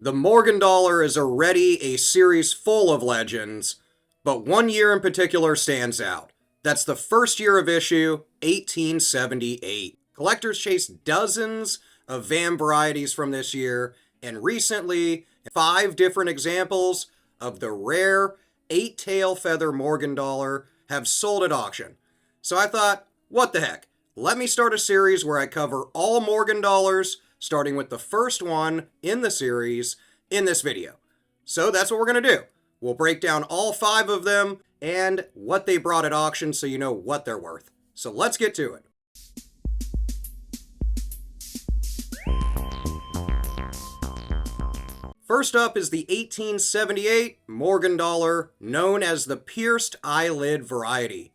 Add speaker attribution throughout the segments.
Speaker 1: The Morgan Dollar is already a series full of legends, but one year in particular stands out. That's the first year of issue, 1878. Collectors chased dozens of VAM varieties from this year, and recently, 5 different examples of the rare 8-tail feather Morgan Dollar have sold at auction. So I thought, what the heck? Let me start a series where I cover all Morgan Dollars, starting with the first one in the series in this video. So that's what we're going to do. We'll break down all 5 of them and what they brought at auction so you know what they're worth. So let's get to it. First up is the 1878 Morgan Dollar, known as the Pierced Eyelid variety.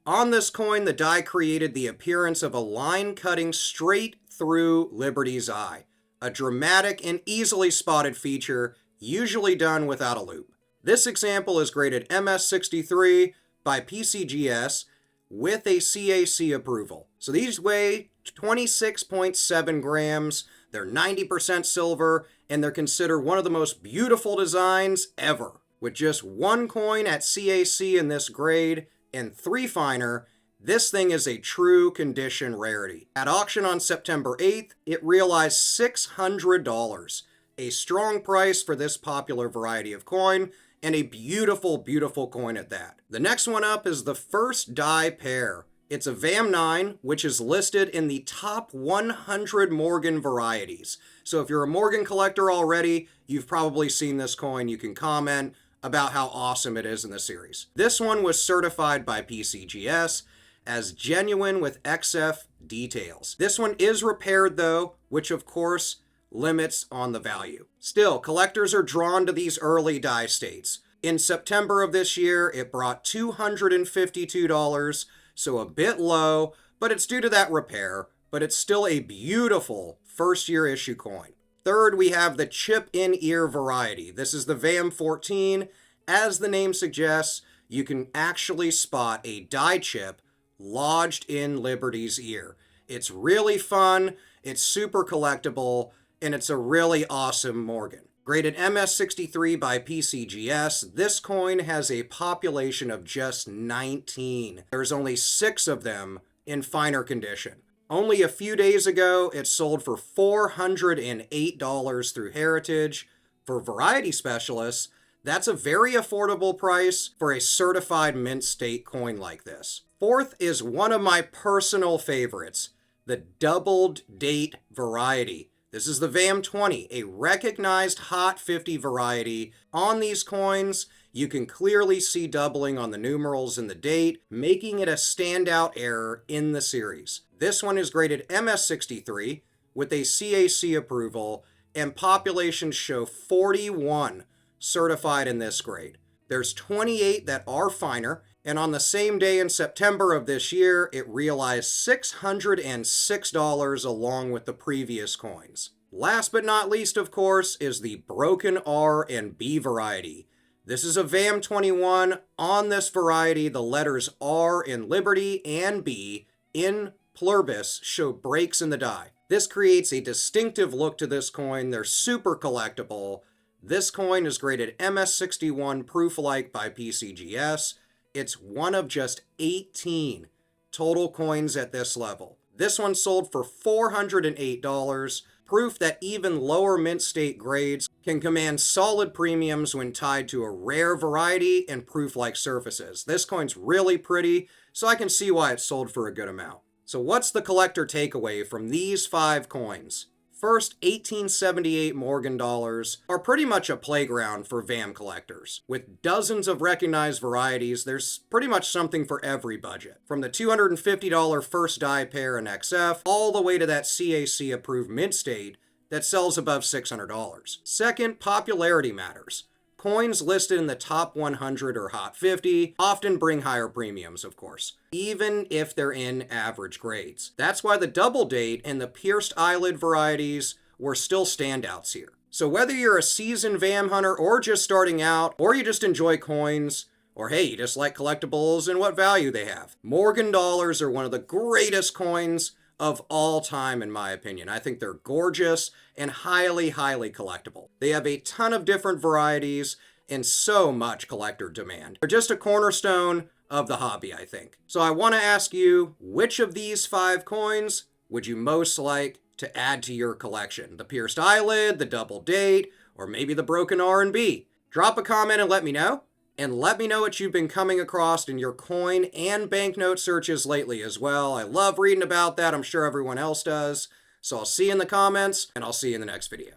Speaker 1: On this coin, the die created the appearance of a line cutting straight through Liberty's eye, a dramatic and easily spotted feature, usually done without a loop. This example is graded MS63 by PCGS with a CAC approval. So these weigh 26.7 grams, they're 90% silver, and they're considered one of the most beautiful designs ever. With just 1 coin at CAC in this grade and 3 finer, this thing is a true condition rarity. At auction on September 8th, it realized $600, a strong price for this popular variety of coin, and a beautiful, beautiful coin at that. The next one up is the first die pair. It's a VAM-9, which is listed in the top 100 Morgan varieties. So if you're a Morgan collector already, you've probably seen this coin. You can comment about how awesome it is in the series. This one was certified by PCGS as genuine with XF details. This one is repaired though, which of course limits on the value. Still, collectors are drawn to these early die states. In September of this year, it brought $252, so a bit low, but it's due to that repair, but it's still a beautiful first year issue coin. Third, we have the chip-in-ear variety. This is the VAM-14. As the name suggests, you can actually spot a die chip lodged in Liberty's ear. It's really fun, it's super collectible, and it's a really awesome Morgan. Graded MS63 by PCGS, this coin has a population of just 19. There's only 6 of them in finer condition. Only a few days ago, it sold for $408 through Heritage. For variety specialists, that's a very affordable price for a certified mint state coin like this. Fourth is one of my personal favorites, the Doubled Date variety. This is the VAM-20, a recognized Hot 50 variety. On these coins, you can clearly see doubling on the numerals in the date, making it a standout error in the series. This one is graded MS63 with a CAC approval, and populations show 41 certified in this grade. There's 28 that are finer, and on the same day in September of this year, it realized $606 along with the previous coins. Last but not least, of course, is the broken R and B variety. This is a VAM-21. On this variety, the letters R in Liberty and B in Pluribus show breaks in the die. This creates a distinctive look to this coin. They're super collectible. This coin is graded MS61 Prooflike by PCGS. It's one of just 18 total coins at this level. This one sold for $408, proof that even lower mint state grades can command solid premiums when tied to a rare variety and proof-like surfaces. This coin's really pretty, so I can see why it sold for a good amount. So what's the collector takeaway from these 5 coins? First, 1878 Morgan Dollars are pretty much a playground for VAM collectors. With dozens of recognized varieties, there's pretty much something for every budget. From the $250 first die pair in XF, all the way to that CAC approved mint state that sells above $600. Second, popularity matters. Coins listed in the top 100 or Hot 50 often bring higher premiums, of course, even if they're in average grades. That's why the Double Date and the Pierced Eyelid varieties were still standouts here. So whether you're a seasoned VAM hunter or just starting out, or you just enjoy coins, or hey, you just like collectibles and what value they have, Morgan Dollars are one of the greatest coins of all time, in my opinion. I think they're gorgeous and highly, highly collectible. They have a ton of different varieties and so much collector demand. They're just a cornerstone of the hobby, I think. So I want to ask you, which of these 5 coins would you most like to add to your collection? The Pierced Eyelid, the Double Date, or maybe the Broken R&B? Drop a comment and let me know. And let me know what you've been coming across in your coin and banknote searches lately as well. I love reading about that. I'm sure everyone else does. So I'll see you in the comments, and I'll see you in the next video.